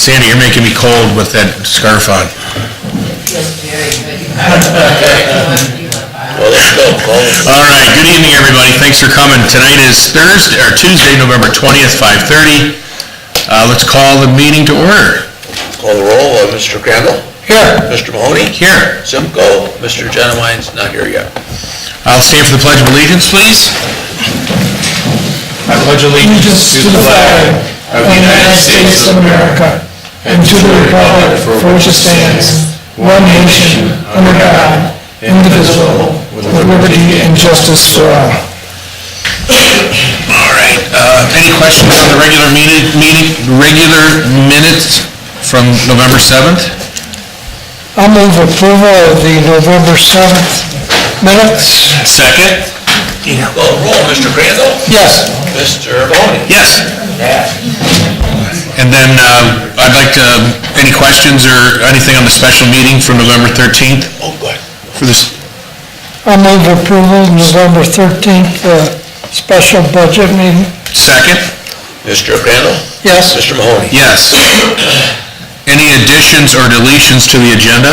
Sandy, you're making me cold with that scarf on. Well, let's go. All right, good evening, everybody. Thanks for coming. Tonight is Tuesday, November 20th, 5:30. Let's call the meeting to order. Call the roll. Mr. Crandall? Here. Mr. Mahoney? Here. Simcoe? Mr. Genuine's not here yet. I'll stand for the Pledge of Allegiance, please. I pledge allegiance to the flag of the United States of America and to the republic for which it stands, one nation, under God, indivisible, with liberty and justice for all. All right. Any questions on the regular minutes from November 7th? I'll move approval of the November 7th minutes. Second? Call the roll. Mr. Crandall? Yes. Mr. Mahoney? Yes. And then I'd like to, any questions or anything on the special meeting from November 13th? Oh, go ahead. For this, I'll move approval of November 13th special budget meeting. second? Mr. Crandall? Yes. Mr. Mahoney? Yes. Any additions or deletions to the agenda?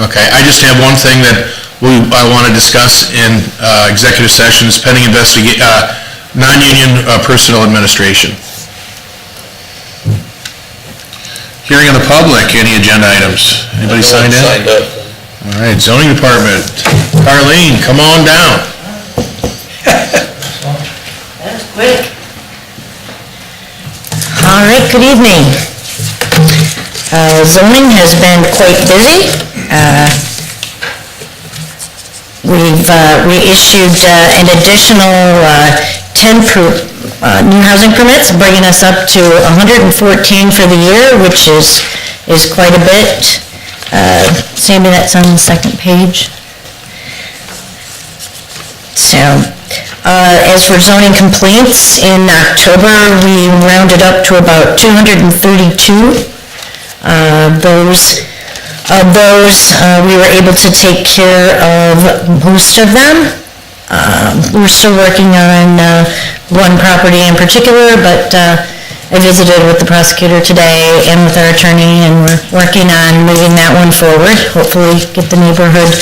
Okay, I just have one thing that I want to discuss in executive sessions, pending non-union personnel administration. Hearing of the public, any agenda items? Anybody signed in? Signed up. All right, zoning department. Carlene, come on down. That was quick. All right, good evening. Zoning has been quite busy. We've reissued an additional 10 new housing permits, bringing us up to 114 for the year, which is quite a bit. Sandy, that's on the second page. So, as for zoning complaints, in October, we rounded up to about 232. Of those, we were able to take care of most of them. We're still working on one property in particular, but I visited with the prosecutor today and with our attorney, and we're working on moving that one forward, hopefully get the neighborhood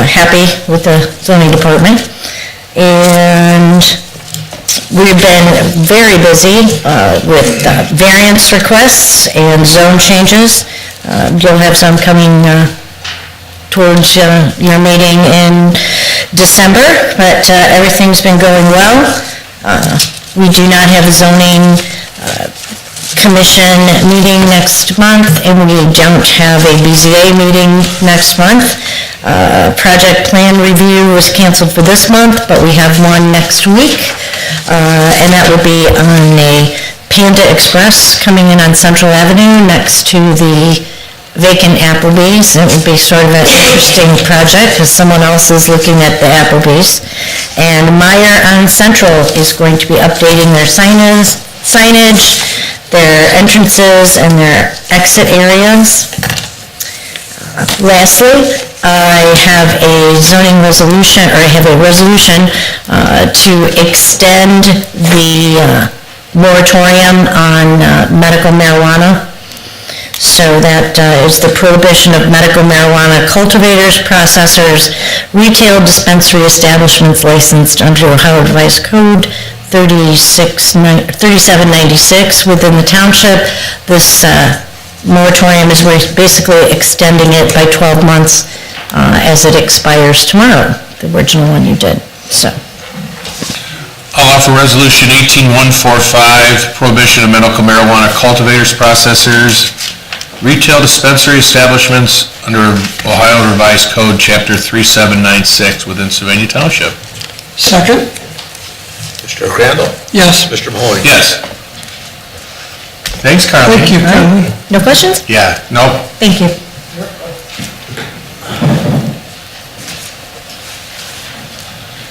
happy with the zoning department. And we've been very busy with variance requests and zone changes. You'll have some coming towards your meeting in December, but everything's been going well. We do not have a zoning commission meeting next month, and we don't have a BZA meeting next month. Project plan review was canceled for this month, but we have one next week, and that will be on a Panda Express coming in on Central Avenue next to the vacant Applebee's. It would be sort of an interesting project because someone else is looking at the Applebee's. And Meyer on Central is going to be updating their signage, their entrances, and their exit areas. Lastly, I have a zoning resolution, or I have a resolution to extend the moratorium on medical marijuana. So that is the prohibition of medical marijuana cultivators, processors, retail dispensary establishments licensed under Ohio Revised Code 3796 within the township. This moratorium is basically extending it by 12 months as it expires tomorrow, the original one you did. So. I'll offer resolution 18145, prohibition of medical marijuana cultivators, processors, retail dispensary establishments under Ohio Revised Code, Chapter 3796 within Sylvania Township. Second? Mr. Crandall? Yes. Mr. Mahoney? Yes. Thanks, Carly. Thank you, Carly. No questions? Yeah, no. Thank you.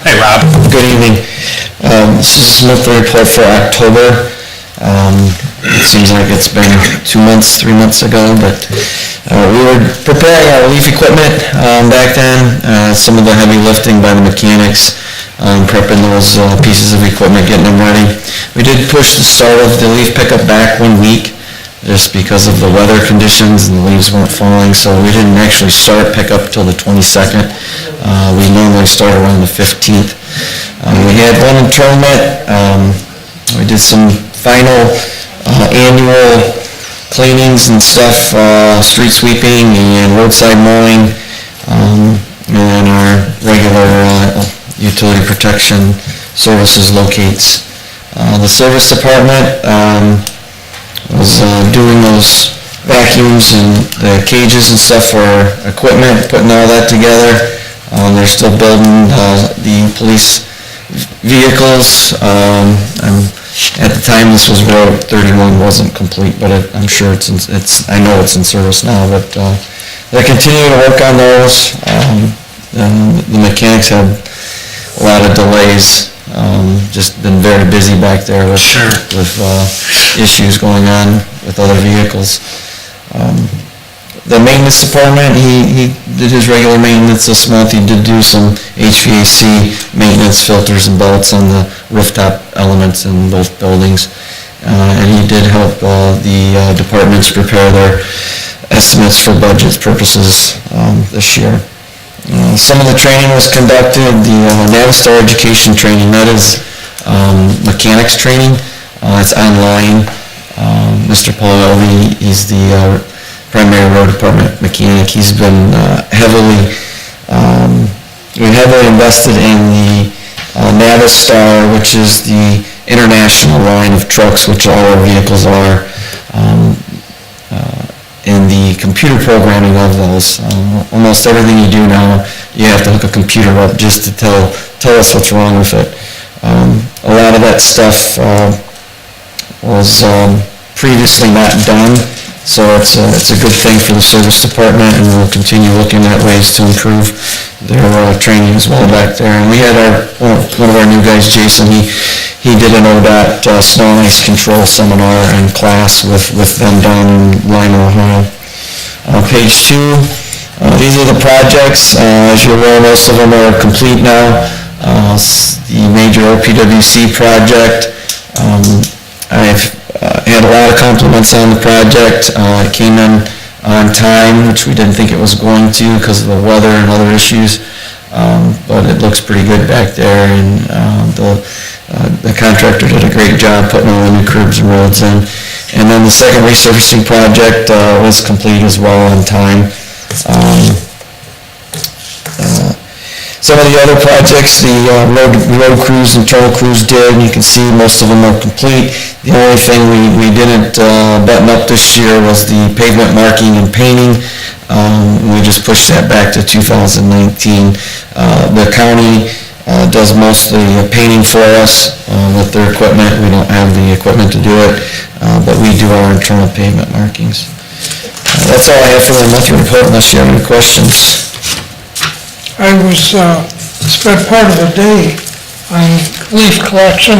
Hey, Rob. Good evening. This is a monthly report for October. It seems like it's been 2 months, 3 months ago, but we were preparing our leaf equipment back then. Some of the heavy lifting by the mechanics, prepping those pieces of equipment, getting them ready. We did push the start of the leaf pickup back 1 week. just because of the weather conditions and the leaves weren't falling, so we didn't actually start pickup till the 22nd. We normally start around the 15th. We had one internment. We did some final annual cleanings and stuff, street sweeping and roadside mowing, and our regular utility protection services locates. The service department was doing those vacuums and the cages and stuff for our equipment, putting all that together. They're still building the police vehicles. At the time this was wrote, 31 wasn't complete, but I'm sure I know it's in service now, but they're continuing to work on those. The mechanics had a lot of delays. Just been very busy back there with issues going on with other vehicles. The maintenance department, he did his regular maintenance this month. He did do some HVAC maintenance, filters and belts on the rooftop elements in both buildings. And he did help the departments prepare their estimates for budget purposes this year. Some of the training was conducted, the Navistar education training, that is mechanics training. It's online. Mr. Paul Elvey, he's the primary road department mechanic. He's been we heavily invested in the Navistar, which is the international line of trucks, which all our vehicles are. In the computer programming of those. Almost everything you do now, you have to hook a computer up just to tell us what's wrong with it. A lot of that stuff was previously not done, so it's a good thing for the service department, and we'll continue looking at ways to improve their training as well back there. And we had one of our new guys, Jason, he did an ODOT snow and ice control seminar and class with them down in Lima, Ohio. Page 2, these are the projects. As you're aware, most of them are complete now. The major OPWC project, I've had a lot of compliments on the project. It came in on time, which we didn't think it was going to because of the weather and other issues. But it looks pretty good back there, and the contractor did a great job putting all the new curbs and roads in. And then the second resurfacing project was complete as well on time. Some of the other projects, the road crews and toll crews did, you can see most of them are complete. The only thing we didn't button up this year was the pavement marking and painting. We just pushed that back to 2019. The county does most of the painting for us with their equipment. We don't have the equipment to do it, but we do our internal pavement markings. That's all I have for the monthly report, unless you have any questions. I spent part of the day on leaf collection.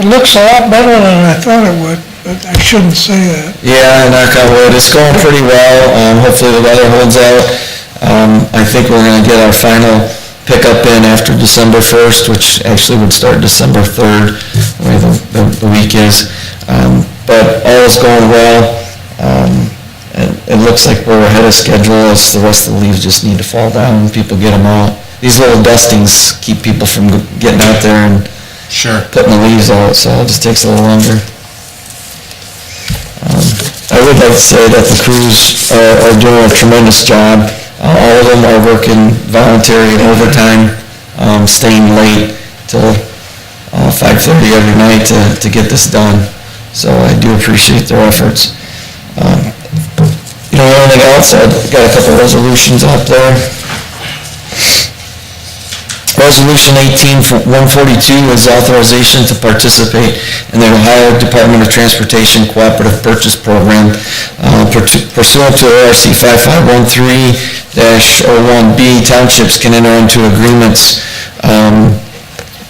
It looks a lot better than I thought it would, but I shouldn't say that. Yeah, knock on wood, it's going pretty well. Hopefully the weather holds out. I think we're gonna get our final pickup in after December 1st, which actually would start December 3rd, the way the week is. But all is going well. It looks like we're ahead of schedule, as the rest of the leaves just need to fall down and people get them out. These little dustings keep people from getting out there and putting the leaves out, so it just takes a little longer. I would like to say that the crews are doing a tremendous job. All of them are working voluntary overtime, staying late till 5:30 every night to get this done. So I do appreciate their efforts. Anything else? I've got a couple of resolutions out there. Resolution 18-142 is authorization to participate in the Ohio Department of Transportation Cooperative Purchase Program pursuant to ORC 5513-01B. Townships can enter into agreements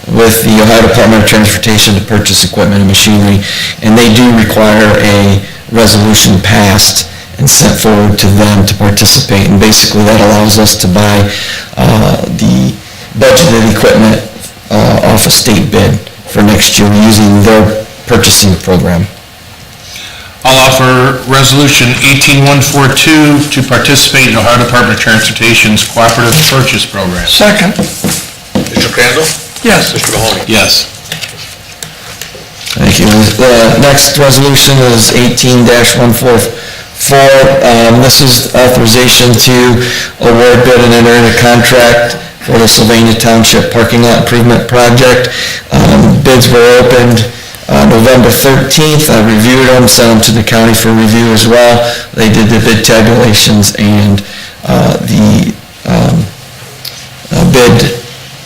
with the Ohio Department of Transportation to purchase equipment and machinery, and they do require a resolution passed and sent forward to them to participate, and basically that allows us to buy the budgeted equipment off a state bid for next year using their purchasing program. I'll offer Resolution 18142 to participate in Ohio Department of Transportation's Cooperative Purchase Program. Second, Mr. Crandall? yes. Mr. Mahoney? Yes. Thank you. The next resolution is 18-144. This is authorization to award bid and enter into contract for the Sylvania Township Parking Lot Improvement Project. Bids were opened November 13th. I reviewed them, sent them to the county for review as well. They did the bid tabulations, and the bid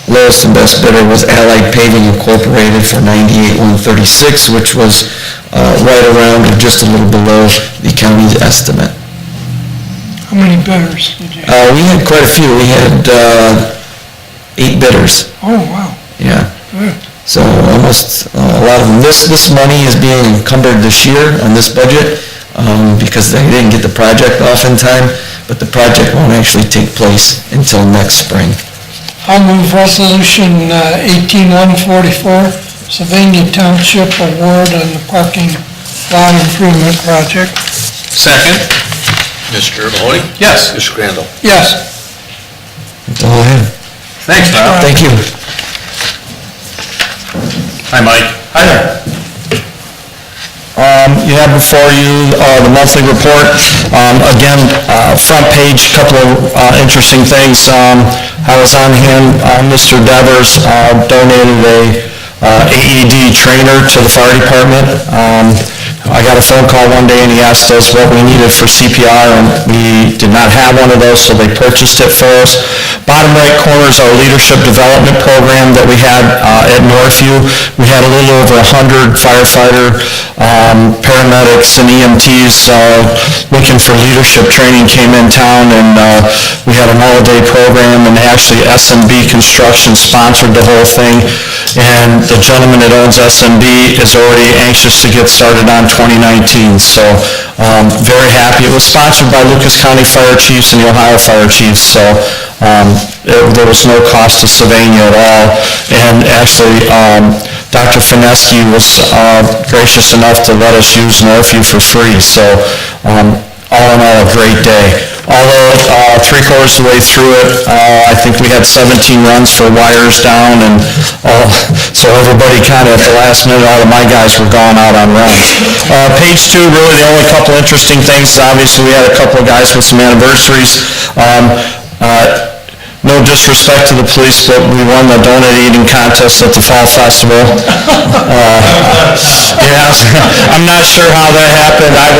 lowest and best bidder was Allied Paving Incorporated for $98,136, which was right around or just a little below the county's estimate. How many bidders did you have? We had quite a few. We had 8 bidders. Oh, wow, Yeah. good. So almost a lot of them. This money is being encumbered this year on this budget because they didn't get the project off in time, but the project won't actually take place until next spring. I'll move resolution 18144, Sylvania Township Award on the Parking Lot Improvement Project. Second? Mr. Mahoney? Yes. Mr. Crandall? Yes. That's all I have. Thanks, Bob. Thank you. Hi, Mike. Hi there. You have before you the monthly report. Again, front page, couple of interesting things. I was on hand, Mr. Devers donated a AED trainer to the fire department. I got a phone call one day and he asked us what we needed for CPR, and we did not have one of those, so they purchased it for us. Bottom right corner is our leadership development program that we had at Northview. We had a little over 100 firefighter, paramedics, and EMTs looking for leadership training came in town, and we had an all-day program, and actually SMB Construction sponsored the whole thing, and the gentleman that owns SMB is already anxious to get started on 2019, so very happy. It was sponsored by Lucas County Fire Chiefs and the Ohio Fire Chiefs, so there was no cost to Sylvania at all, and actually Dr. Fineski was gracious enough to let us use Northview for free, so all in all, a great day. Although three-quarters of the way through it, I think we had 17 runs for wires down, and so everybody kind of at the last minute, all of my guys were gone out on runs. Page 2, really the only couple interesting things is obviously we had a couple of guys with some anniversaries. No disrespect to the police, but we won the donut eating contest at the Fall Festival. Yeah, I'm not sure how that happened. I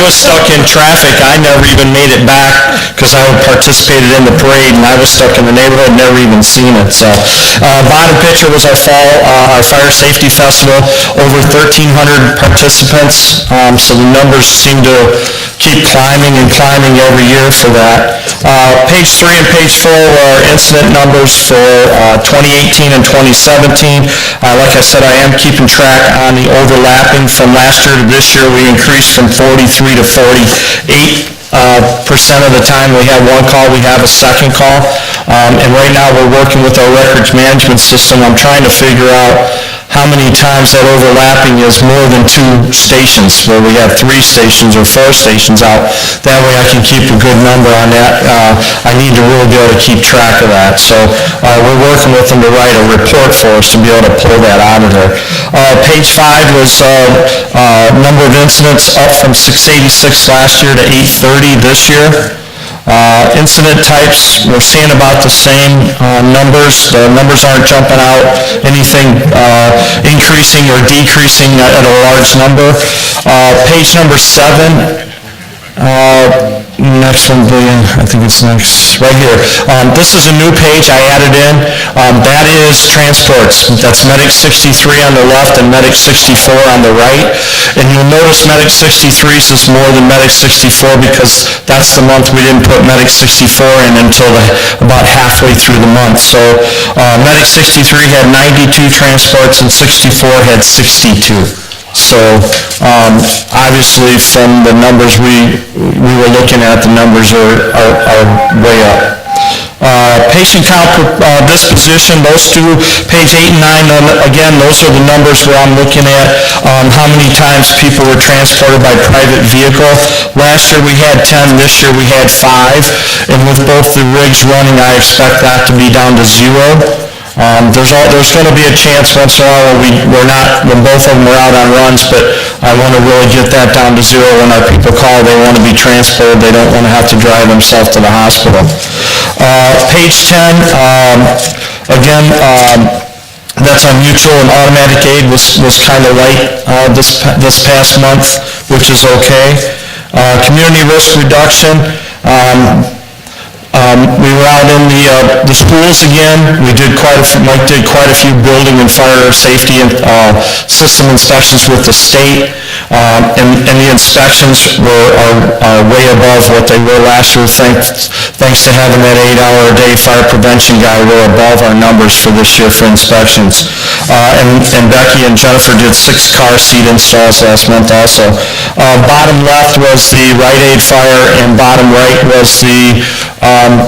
was stuck in traffic. I never even made it back because I had participated in the parade, and I was stuck in the neighborhood, never even seen it. So, bottom picture was our fire safety festival. Over 1,300 participants. So the numbers seem to keep climbing and climbing every year for that. Page 3 and page 4 are incident numbers for 2018 and 2017. Like I said, I am keeping track on the overlapping from last year to this year. We increased from 43 to 48%. Of the time we have one call, we have a second call. And right now we're working with our records management system. I'm trying to figure out how many times that overlapping is more than 2 stations, where we have 3 stations or 4 stations out. That way I can keep a good number on that. I need to really be able to keep track of that. So we're working with them to write a report for us to be able to pull that out of there. Page 5 was number of incidents up from 686 last year to 830 this year. Incident types, we're seeing about the same numbers. The numbers aren't jumping out anything increasing or decreasing at a large number. Page number 7, next one, I think it's next, right here. This is a new page I added in. That is transports. That's Medic 63 on the left and Medic 64 on the right. And you'll notice Medic 63's is more than Medic 64 because that's the month we didn't put Medic 64 in until about halfway through the month. So Medic 63 had 92 transports and 64 had 62. So obviously from the numbers we were looking at, the numbers are way up. Patient count per disposition, those two, page 8 and 9, again, those are the numbers where I'm looking at how many times people were transported by private vehicle. Last year we had 10, this year we had 5, and with both the rigs running, I expect that to be down to 0. There's going to be a chance once in a while when both of them are out on runs, but I want to really get that down to 0. When our people call, they want to be transported, they don't want to have to drive themselves to the hospital. Page 10, again, that's on mutual and automatic aid was kind of light this past month, which is okay. Community risk reduction, we were out in the schools again. Mike did quite a few building and fire safety and system inspections with the state, and the inspections are way above what they were last year. Thanks to having that 8-hour-a-day fire prevention guy, we're above our numbers for this year for inspections. And Becky and Jennifer did 6 car seat installs last month also. Bottom left was the Rite Aid fire, and bottom right was the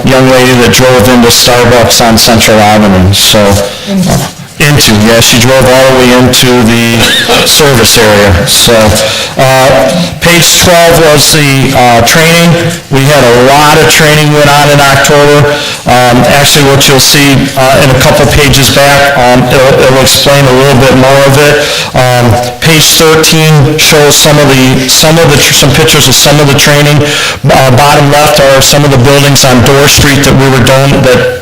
young lady that drove into Starbucks on Central Avenue. So, she drove all the way into the service area. So, page 12 was the training. We had a lot of training went on in October. Actually, what you'll see in a couple pages back, it'll explain a little bit more of it. Page 13 shows some pictures of some of the training. Bottom left are some of the buildings on Door Street that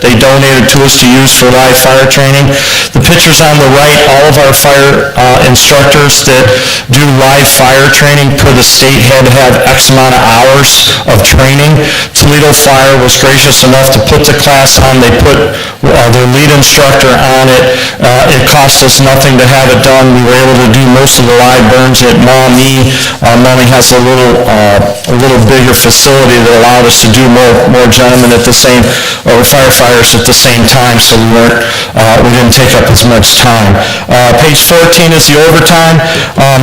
they donated to us to use for live fire training. The pictures on the right, all of our fire instructors that do live fire training per the state had to have X amount of hours of training. Toledo Fire was gracious enough to put the class on. They put their lead instructor on it. It cost us nothing to have it done. We were able to do most of the live burns at Maumee. Maumee has a little bigger facility that allowed us to do more gentlemen firefighters at the same time, so we didn't take up as much time. Page 14 is the overtime.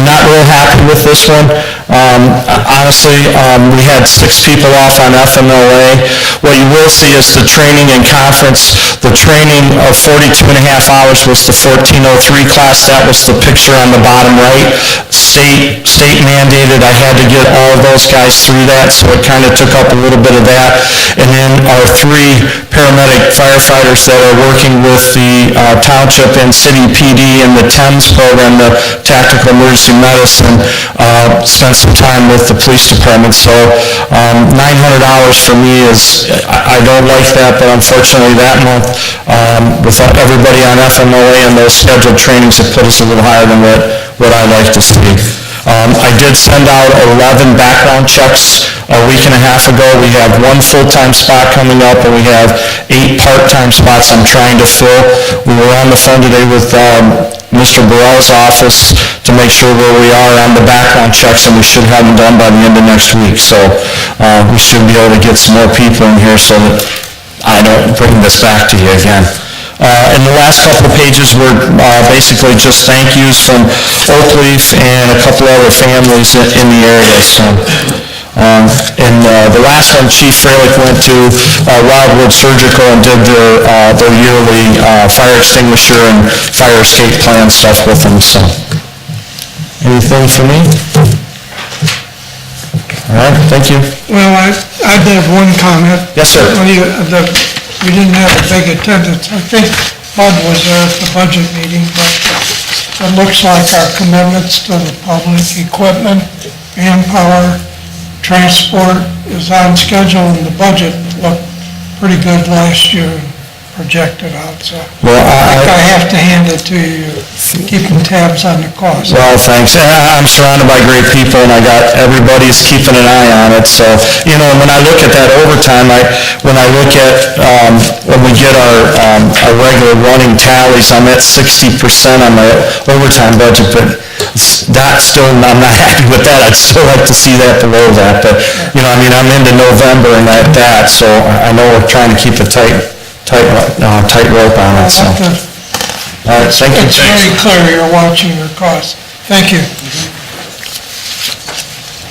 Not real happy with this one. Honestly, we had 6 people off on FMLA. What you will see is the training and conference. The training of 42 and a half hours was the 1403 class. That was the picture on the bottom right. State mandated. I had to get all of those guys through that, so it kind of took up a little bit of that. And then our 3 paramedic firefighters that are working with the township and city PD and the TEMS program, the Tactical Emergency Medicine, spent some time with the police department. So $900 for me is, I don't like that, but unfortunately that month, with everybody on FMLA and those scheduled trainings, it put us a little higher than what I like to see. I did send out 11 background checks a week and a half ago. We have 1 full-time spot coming up, and we have 8 part-time spots I'm trying to fill. We were on the phone today with Mr. Burrell's office to make sure where we are on the background checks, and we should have them done by the end of next week. So we should be able to get some more people in here so that I don't bring this back to you again. And the last couple of pages were basically just thank yous from Oakleaf and a couple other families in the area. So, and the last one, Chief Freilich went to Wildwood Surgical and did their yearly fire extinguisher and fire escape plan stuff with them. So, anything for me? All right, thank you. Well, I did have one comment. Yes, sir. We didn't have a big attendance. I think Bud was there at the budget meeting, but it looks like our commitments to the public, equipment, manpower, transport is on schedule, and the budget looked pretty good last year, projected out, so Well, I have to hand it to you, keeping tabs on the cost. Well, thanks. I'm surrounded by great people, and everybody's keeping an eye on it. So, when I look at that overtime, when we get our regular running tallies, I'm at 60% on my overtime budget, but I'm not happy with that. I'd still like to see that below that, but, I'm into November and that, so I know we're trying to keep a tight rope on it, so. All right, thank you. It's very clear you're watching your costs. Thank you.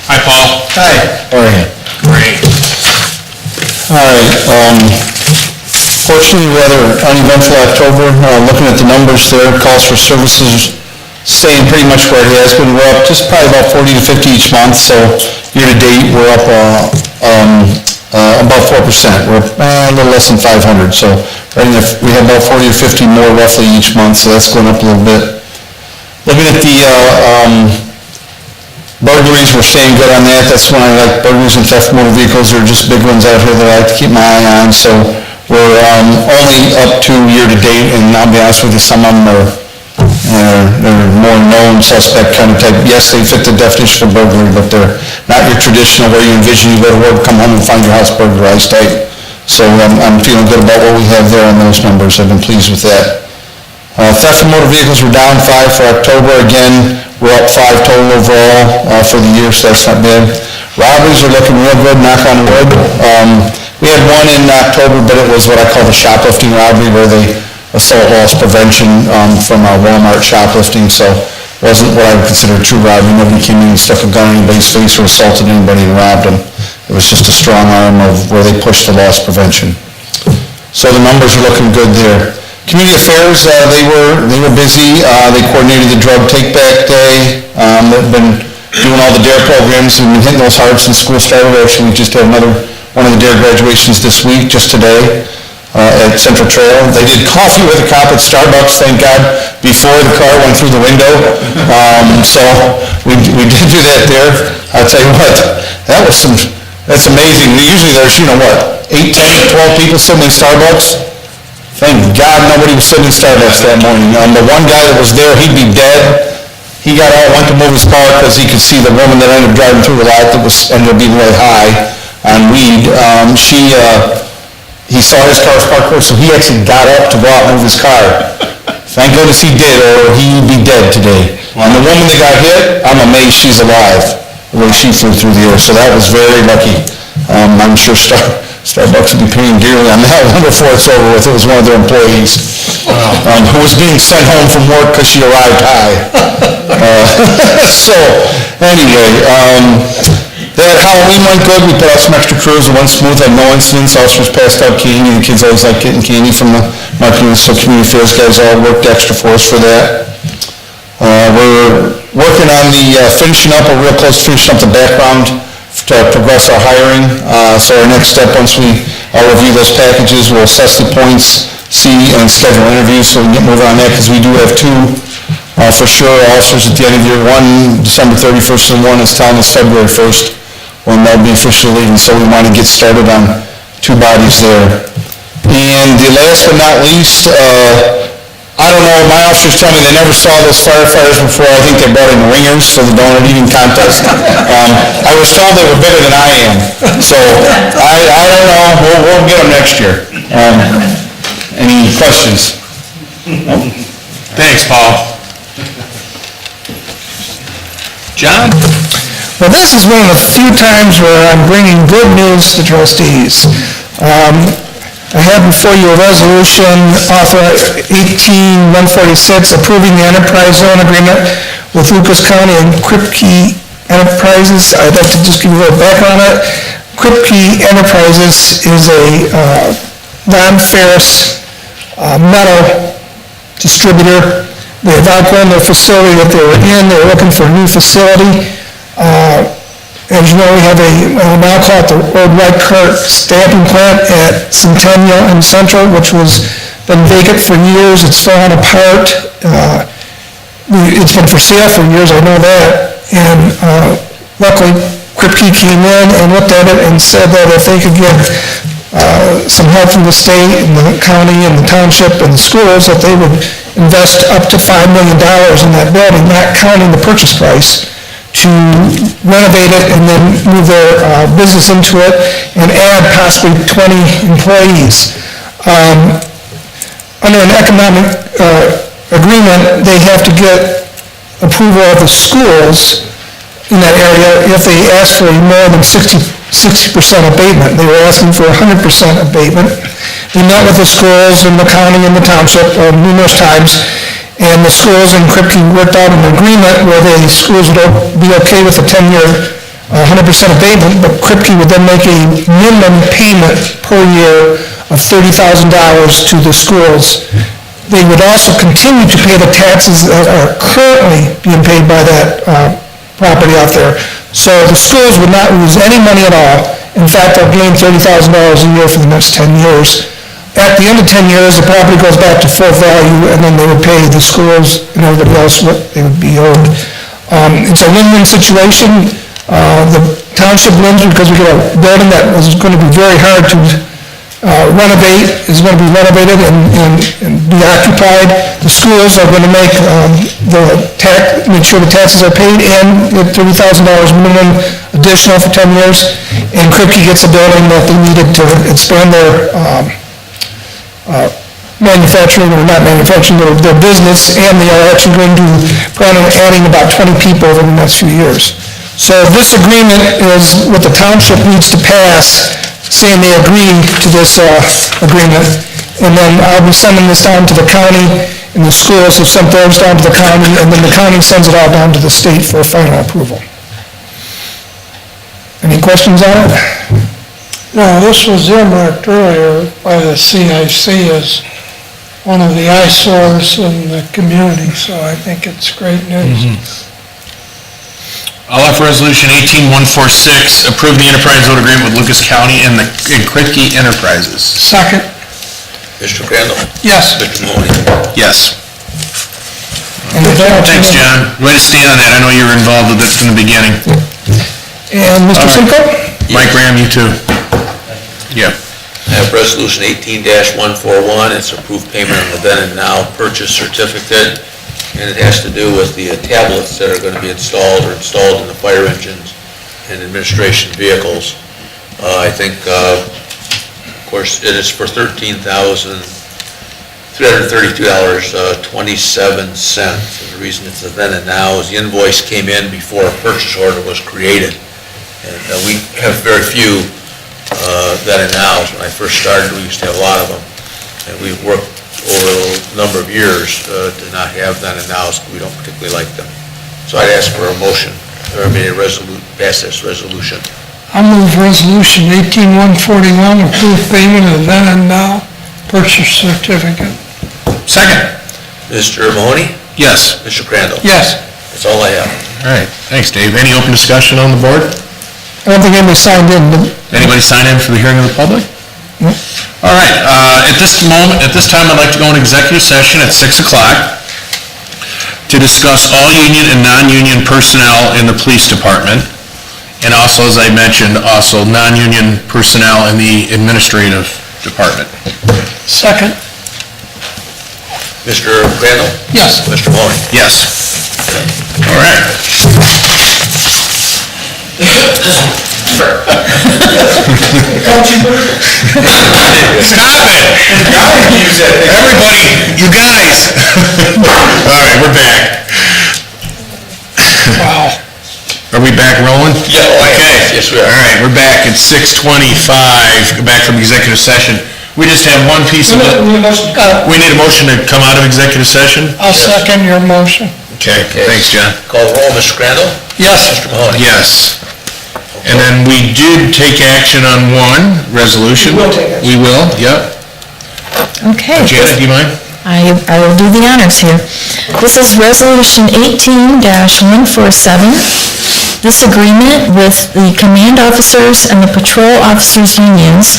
Hi, Paul. Hi. How are you? Great. All right, Fortunately, rather uneventful October. Looking at the numbers there, calls for services staying pretty much where it has been. We're up just probably about 40 to 50 each month, so year-to-date, we're up about 4%. We're a little less than 500, so we have about 40 or 50 more roughly each month, so that's going up a little bit. Looking at the burglaries, we're staying good on that. That's when I like burglaries and theft of motor vehicles. They're just big ones out here that I like to keep my eye on, so we're only up to year-to-date, and I'll be honest with you, some of them are they're more known suspect kind of type. Yes, they fit the definition for burglary, but they're not your traditional where you envision you go to work, come home and find your house burglarized type. So I'm feeling good about what we have there on those numbers. I've been pleased with that. Theft of motor vehicles, we're down 5 for October. Again, we're up 5 total overall for the year, so that's not bad. Robberies are looking real good, knock on wood. We had one in October, but it was what I call the shoplifting robbery, where they assault loss prevention from Walmart shoplifting, so it wasn't what I would consider a true robbery. Nobody came in and stuck a gun in anybody's face or assaulted anybody and robbed them. It was just a strong arm of where they pushed the loss prevention. So the numbers are looking good there. Community affairs, they were busy. They coordinated the drug take-back day. They've been doing all the DARE programs. We've been hitting those hard since school started. Actually, we just had another one of the DARE graduations this week, just today. At Central Trail. They did coffee with a cop at Starbucks, thank God, before the car went through the window. So we did do that there. I'll tell you what, that's amazing. Usually there's, 8, 10, 12 people sitting in Starbucks. Thank God nobody was sitting in Starbucks that morning. The one guy that was there, he'd be dead. He got out, went to move his car because he could see the woman that ended up driving through the lot that ended up being really high on weed. He saw his car's parked there, so he actually got up to go out and move his car. Thank goodness he did, or he'd be dead today. And the woman that got hit, I'm amazed she's alive, the way she flew through the air, so that was very lucky. I'm sure Starbucks would be paying dearly on that one before it's over with. It was one of their employees who was being sent home from work because she arrived high. So, anyway, that Halloween went good. We put out some extra crews. It went smooth, had no incidents. Officers passed out candy. The kids always like getting candy from the marketing, so community affairs guys all worked extra for us for that. We're working on finishing up, we're real close to finishing up the background to progress our hiring. So our next step, once I'll review those packages, we'll assess the points, see and schedule interviews so we can get moving on that, because we do have 2 for sure officers at the end of the year. One December 31st and one is telling us February 1st. When they'll be officially leaving, so we want to get started on 2 bodies there. And the last but not least, I don't know, my officers tell me they never saw those firefighters before. I think they brought in ringers for the donut eating contest. I was told they were bigger than I am, so I don't know, we'll get them next year. Any questions? Thanks, Paul. John? Well, this is one of the few times where I'm bringing good news to trustees. I have before you a resolution, Author 18-146, approving the enterprise zone agreement with Lucas County and Kripke Enterprises. I'd like to just give you a little background on it. Kripke Enterprises is a non-ferrous metal distributor. They have outgrown their facility that they were in. They were looking for a new facility. As you know, we have I'll now call it the old White Cart stamping plant at Centennial and Central, which was been vacant for years. It's fallen apart. It's been for sale for years, I know that. And luckily, Kripke came in and looked at it and said that if they could get some help from the state and the county and the township and the schools, that they would invest up to $5 million in that building, not counting the purchase price, to renovate it and then move their business into it and add possibly 20 employees. Under an economic agreement, they have to get approval of the schools in that area if they ask for more than 60% abatement. They were asking for 100% abatement. We met with the schools and the county and the township numerous times, and the schools in Kripke worked out an agreement where the schools would be okay with a 10-year 100% abatement, but Kripke would then make a minimum payment per year of $30,000 to the schools. They would also continue to pay the taxes that are currently being paid by that property out there. So the schools would not lose any money at all. In fact, they'll gain $30,000 a year for the next 10 years. At the end of 10 years, the property goes back to full value, and then they would pay the schools and everybody else what they would be owed. It's a win-win situation. The township wins because we get a building that was going to be very hard to renovate, is going to be renovated and be occupied. The schools are going to make make sure the taxes are paid and the $30,000 minimum additional for 10 years. And Kripke gets a building that they needed to expand their manufacturing, or not manufacturing, their business, and they are actually going to plan on adding about 20 people over the next few years. So this agreement is what the township needs to pass, saying they agree to this agreement, and then I'll be sending this down to the county, and the schools have sent theirs down to the county, and then the county sends it all down to the state for final approval. Any questions on it? No, this was earmarked earlier by the CIC as one of the eyesores in the community, so I think it's great news. I'll offer resolution 18146, approve the enterprise zone agreement with Lucas County and Kripke Enterprises. Second, Mr. Crandall? yes. Mr. Mahoney? Yes. And with that, Thanks, John. Way to stay on that. I know you were involved with this from the beginning. And Mr. Simcoe? Mike Graham, you too. Yeah. I have resolution 18-141, it's approved payment on the then and now purchase certificate, and it has to do with the tablets that are going to be installed in the fire engines and administration vehicles. I think, of course, it is for $13,332.27. And the reason it's a then and now is the invoice came in before a purchase order was created. And we have very few then and nows. When I first started, we used to have a lot of them. And we've worked over a number of years to not have then and nows. We don't particularly like them. So I'd ask for a motion, or pass this resolution. I move resolution 18141, approve payment of then and now purchase certificate. Second. Mr. Mahoney? Yes. Mr. Crandall? Yes. That's all I have. All right. Thanks, Dave. Any open discussion on the board? I don't think anybody signed in, did Anybody sign in for the hearing of the public? All right, at this time, I'd like to go into executive session at 6 o'clock to discuss all union and non-union personnel in the police department, and also, as I mentioned, also non-union personnel in the administrative department. Second, Mr. Crandall? yes. Mr. Mahoney? Yes. All right. Stop it! Everybody, you guys! All right, we're back. Wow. Are we back rolling? Yeah, Okay. yes, we are. All right, we're back at 6:25, back from executive session. We just have one piece of it. We need a motion to come out of executive session? I'll second your motion. Okay, thanks, John. Call the roll, Mr. Crandall? Yes. Mr. Mahoney? Yes. And then we did take action on one resolution. We will take action. We will, yep. Okay. Janet, do you mind? I will do the honors here. This is Resolution 18-147. This agreement with the command officers and the patrol officers unions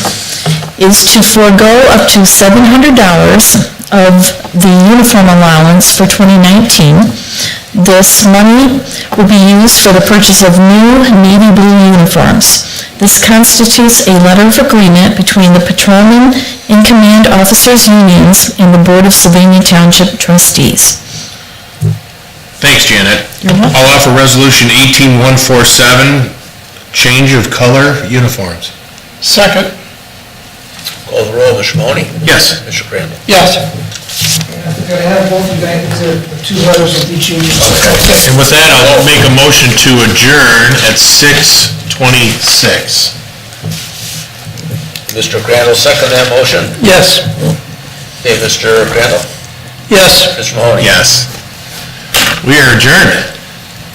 is to forego up to $700 of the uniform allowance for 2019. This money will be used for the purchase of new navy blue uniforms. This constitutes a letter of agreement between the patrolmen and command officers unions and the Board of Sylvania Township Trustees. Thanks, Janet. You're welcome. I'll offer resolution 18147, change of color uniforms. Second, Call the roll, Mr. Mahoney? Yes. Mr. Crandall? yes. We're going to have both of that, the two letters of each union. And with that, I'll make a motion to adjourn at 6:26. Mr. Crandall, second that motion? Yes. Okay, Mr. Crandall? Yes. Mr. Mahoney? Yes. We are adjourned.